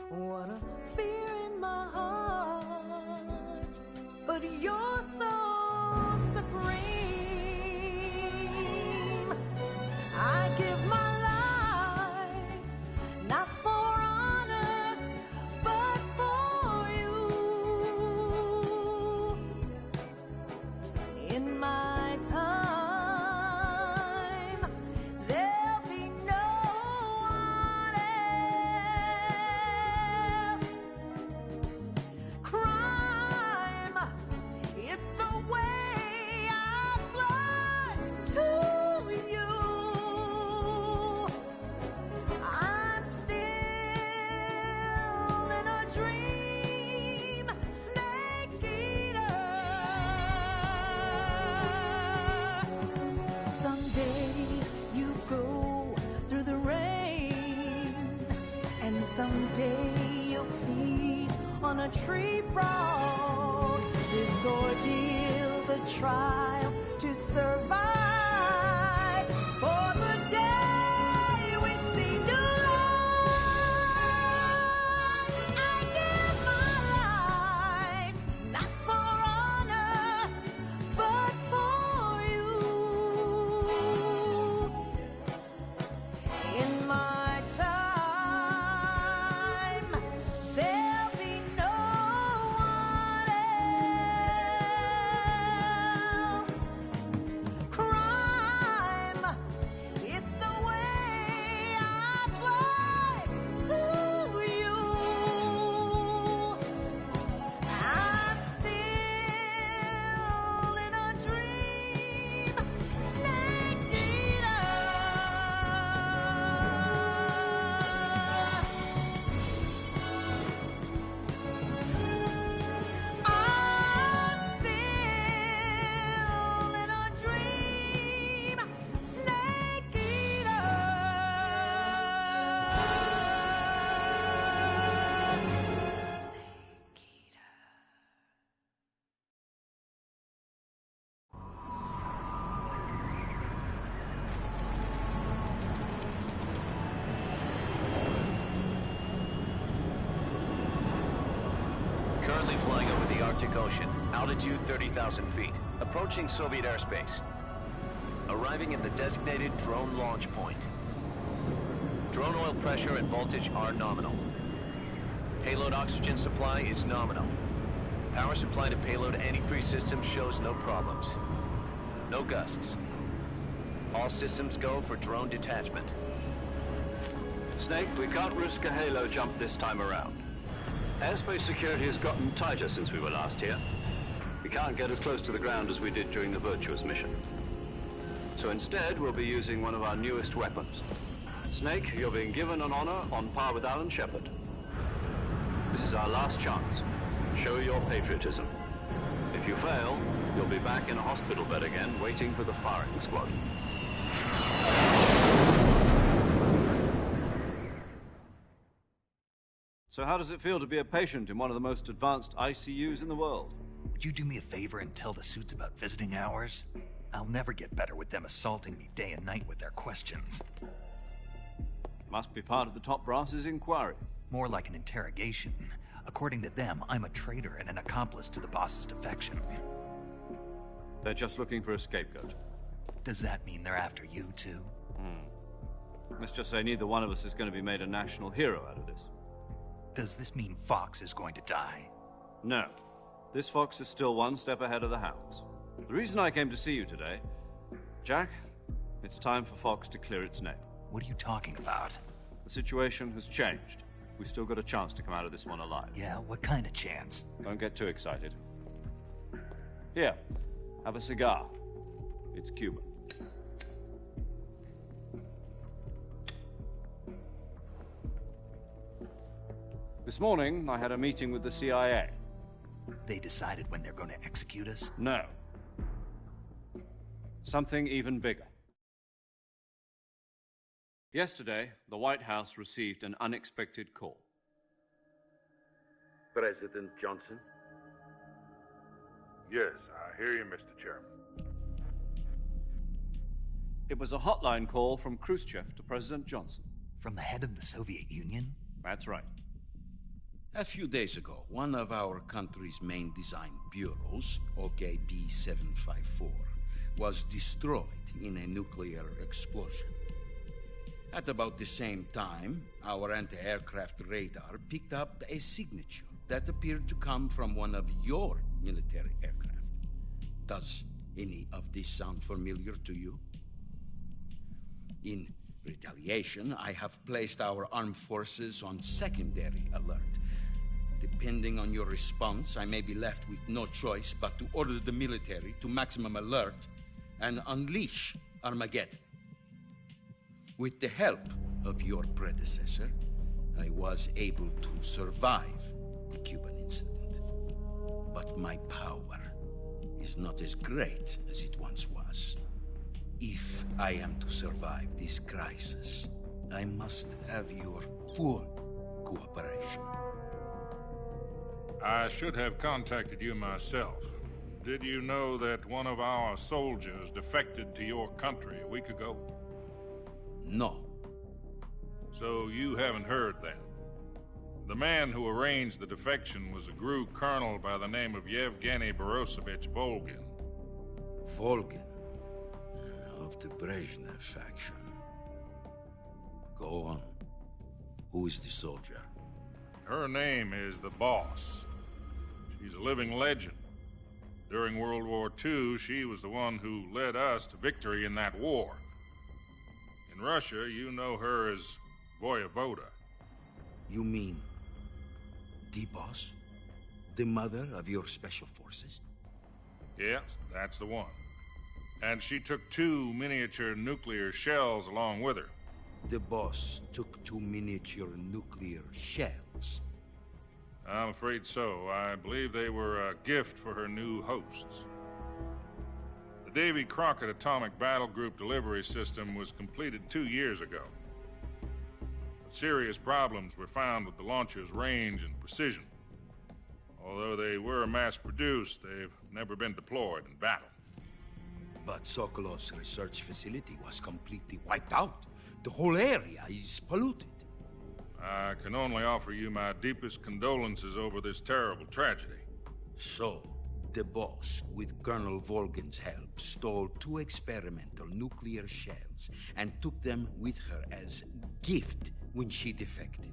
Speaker 12: What a fear in my heart, but you're so supreme. I give my life, not for honor, but for you. In my time, there'll be no one else. Crime, it's the way I fly to you. I'm still in a dream, snake eater. Someday you go through the rain, and someday you'll feed on a tree frog. This ordeal, the trial to survive, for the day we see new light. I give my life, not for honor, but for you. In my time, there'll be no one else. Crime, it's the way I fly to you. I'm still in a dream, snake eater. I'm still in a dream, snake eater.
Speaker 3: Currently flying over the Arctic Ocean, altitude 30,000 feet, approaching Soviet airspace. Arriving at the designated drone launch point. Drone oil pressure and voltage are nominal. Payload oxygen supply is nominal. Power supply to payload antifreeze system shows no problems. No gusts. All systems go for drone detachment.
Speaker 4: Snake, we can't risk a halo jump this time around. Airspace security has gotten tighter since we were last here. We can't get as close to the ground as we did during the Virtuous mission. So instead, we'll be using one of our newest weapons. Snake, you're being given an honor on par with Alan Shepard. This is our last chance. Show your patriotism. If you fail, you'll be back in a hospital bed again, waiting for the firing squad. So how does it feel to be a patient in one of the most advanced ICUs in the world?
Speaker 5: Would you do me a favor and tell the suits about visiting hours? I'll never get better with them assaulting me day and night with their questions.
Speaker 4: Must be part of the top brass's inquiry.
Speaker 5: More like an interrogation. According to them, I'm a traitor and an accomplice to the boss's defection.
Speaker 4: They're just looking for a scapegoat.
Speaker 5: Does that mean they're after you, too?
Speaker 4: Let's just say neither one of us is going to be made a national hero out of this.
Speaker 5: Does this mean Fox is going to die?
Speaker 4: No. This fox is still one step ahead of the hounds. The reason I came to see you today, Jack, it's time for Fox to clear its name.
Speaker 5: What are you talking about?
Speaker 4: The situation has changed. We've still got a chance to come out of this one alive.
Speaker 5: Yeah, what kind of chance?
Speaker 4: Don't get too excited. Here, have a cigar. It's Cuban. This morning, I had a meeting with the CIA.
Speaker 5: They decided when they're going to execute us?
Speaker 4: No. Something even bigger. Yesterday, the White House received an unexpected call.
Speaker 14: President Johnson?
Speaker 15: Yes, I hear you, Mr. Chairman.
Speaker 4: It was a hotline call from Khrushchev to President Johnson.
Speaker 5: From the head of the Soviet Union?
Speaker 4: That's right.
Speaker 8: A few days ago, one of our country's main design bureaus, OKB 754, was destroyed in a nuclear explosion. At about the same time, our anti-aircraft radar picked up a signature that appeared to come from one of your military aircraft. Does any of this sound familiar to you? In retaliation, I have placed our armed forces on secondary alert. Depending on your response, I may be left with no choice but to order the military to maximum alert and unleash Armageddon. With the help of your predecessor, I was able to survive the Cuban incident. But my power is not as great as it once was. If I am to survive this crisis, I must have your full cooperation.
Speaker 15: I should have contacted you myself. Did you know that one of our soldiers defected to your country a week ago?
Speaker 8: No.
Speaker 15: So you haven't heard then? The man who arranged the defection was a GRU colonel by the name of Yevgeny Borosovich Volgin.
Speaker 8: Volgin? Of the Brezhnev faction. Go on. Who is the soldier?
Speaker 15: Her name is the Boss. She's a living legend. During World War II, she was the one who led us to victory in that war. In Russia, you know her as Voyevoda.
Speaker 8: You mean the Boss? The mother of your special forces?
Speaker 15: Yes, that's the one. And she took 2 miniature nuclear shells along with her.
Speaker 8: The Boss took 2 miniature nuclear shells?
Speaker 15: I'm afraid so. I believe they were a gift for her new hosts. The Davy Crockett Atomic Battle Group delivery system was completed 2 years ago. But serious problems were found with the launcher's range and precision. Although they were mass-produced, they've never been deployed in battle.
Speaker 8: But Sokolov's research facility was completely wiped out. The whole area is polluted.
Speaker 15: I can only offer you my deepest condolences over this terrible tragedy.
Speaker 8: So, the Boss, with Colonel Volgin's help, stole 2 experimental nuclear shells and took them with her as gift when she defected.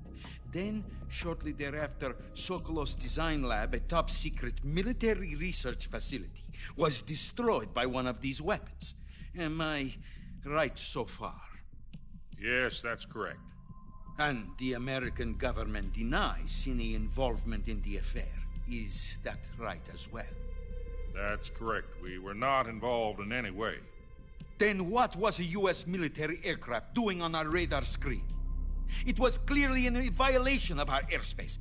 Speaker 8: Then, shortly thereafter, Sokolov's design lab, a top-secret military research facility, was destroyed by one of these weapons. Am I right so far?
Speaker 15: Yes, that's correct.
Speaker 8: And the American government denies any involvement in the affair. Is that right as well?
Speaker 15: That's correct. We were not involved in any way.
Speaker 8: Then what was a U.S. military aircraft doing on our radar screen? It was clearly in violation of our airspace.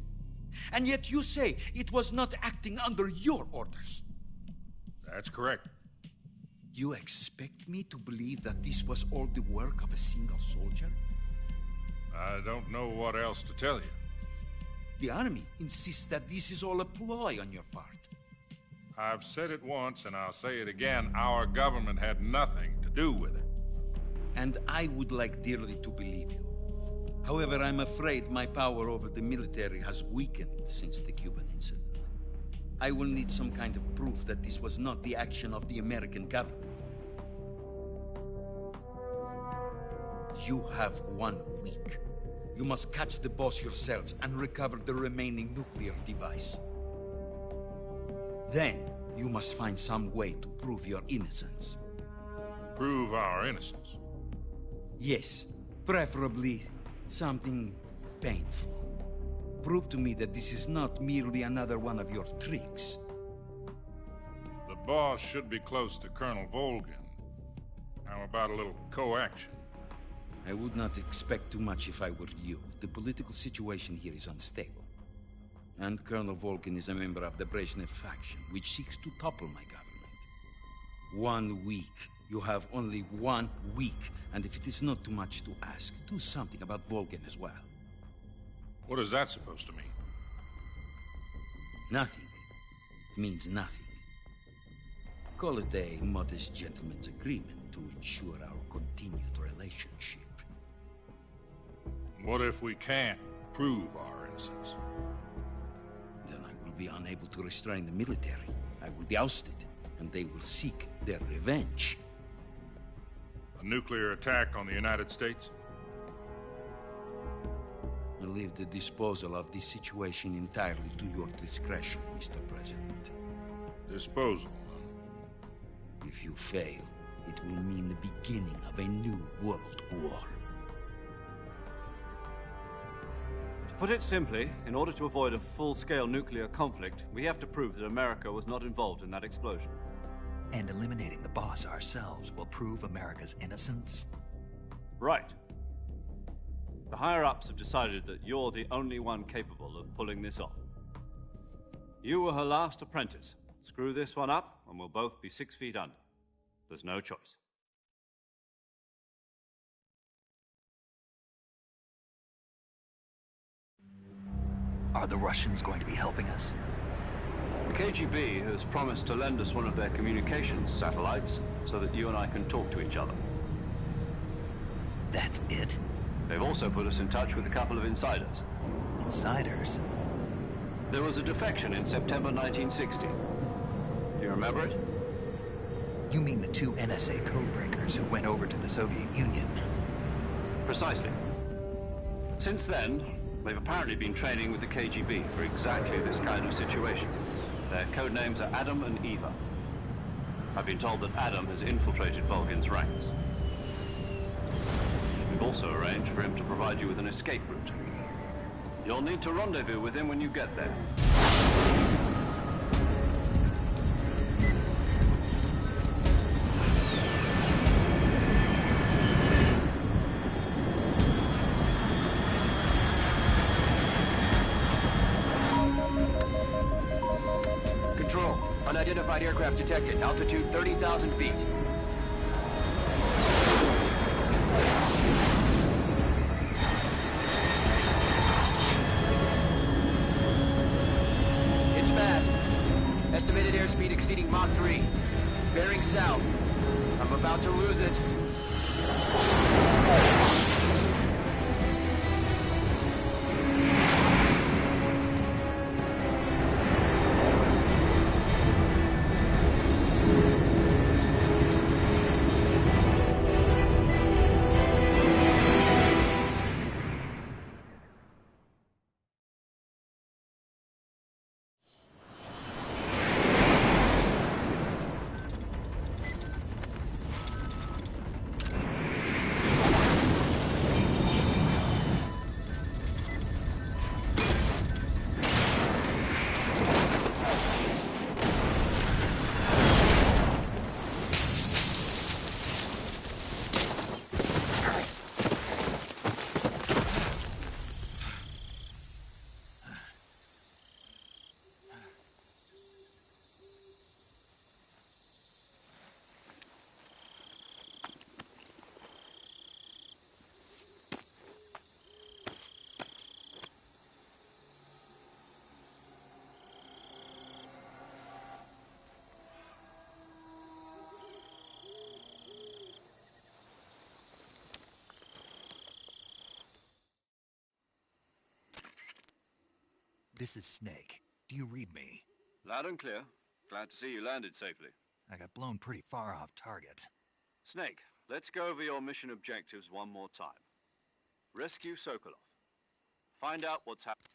Speaker 8: And yet you say it was not acting under your orders.
Speaker 15: That's correct.
Speaker 8: You expect me to believe that this was all the work of a single soldier?
Speaker 15: I don't know what else to tell you.
Speaker 8: The army insists that this is all a ploy on your part.
Speaker 15: I've said it once and I'll say it again. Our government had nothing to do with it.
Speaker 8: And I would like dearly to believe you. However, I'm afraid my power over the military has weakened since the Cuban incident. I will need some kind of proof that this was not the action of the American government. You have 1 week. You must catch the Boss yourselves and recover the remaining nuclear device. Then, you must find some way to prove your innocence.
Speaker 15: Prove our innocence?
Speaker 8: Yes, preferably something painful. Prove to me that this is not merely another one of your tricks.
Speaker 15: The Boss should be close to Colonel Volgin. How about a little co-action?
Speaker 8: I would not expect too much if I were you. The political situation here is unstable. And Colonel Volgin is a member of the Brezhnev faction, which seeks to topple my government. 1 week. You have only 1 week. And if it is not too much to ask, do something about Volgin as well.
Speaker 15: What is that supposed to mean?
Speaker 14: Nothing means nothing. Call it a modest gentleman's agreement to ensure our continued relationship.
Speaker 15: What if we can't prove our innocence?
Speaker 14: Then I will be unable to restrain the military. I will be ousted, and they will seek their revenge.
Speaker 15: A nuclear attack on the United States?
Speaker 14: I leave the disposal of this situation entirely to your discretion, Mr. President.
Speaker 15: Disposal?
Speaker 14: If you fail, it will mean the beginning of a new world war.
Speaker 4: To put it simply, in order to avoid a full-scale nuclear conflict, we have to prove that America was not involved in that explosion.
Speaker 5: And eliminating the boss ourselves will prove America's innocence?
Speaker 4: Right. The higher-ups have decided that you're the only one capable of pulling this off. You were her last apprentice. Screw this one up, and we'll both be 6 feet under. There's no choice.
Speaker 5: Are the Russians going to be helping us?
Speaker 4: The KGB has promised to lend us one of their communications satellites so that you and I can talk to each other.
Speaker 5: That's it?
Speaker 4: They've also put us in touch with a couple of insiders.
Speaker 5: Insiders?
Speaker 4: There was a defection in September 1960. Do you remember it?
Speaker 5: You mean the 2 NSA codebreakers who went over to the Soviet Union?
Speaker 4: Precisely. Since then, they've apparently been training with the KGB for exactly this kind of situation. Their code names are Adam and Eva. I've been told that Adam has infiltrated Volgin's ranks. We've also arranged for him to provide you with an escape route. You'll need to rendezvous with him when you get there.
Speaker 2: Control, unidentified aircraft detected. Altitude 30,000 feet. It's fast. Estimated airspeed exceeding Mach 3. Bearing south. I'm about to lose it.
Speaker 5: This is Snake. Do you read me?
Speaker 4: Loud and clear. Glad to see you landed safely.
Speaker 5: I got blown pretty far off target.
Speaker 4: Snake, let's go over your mission objectives one more time. Rescue Sokolov. Find out what's happened.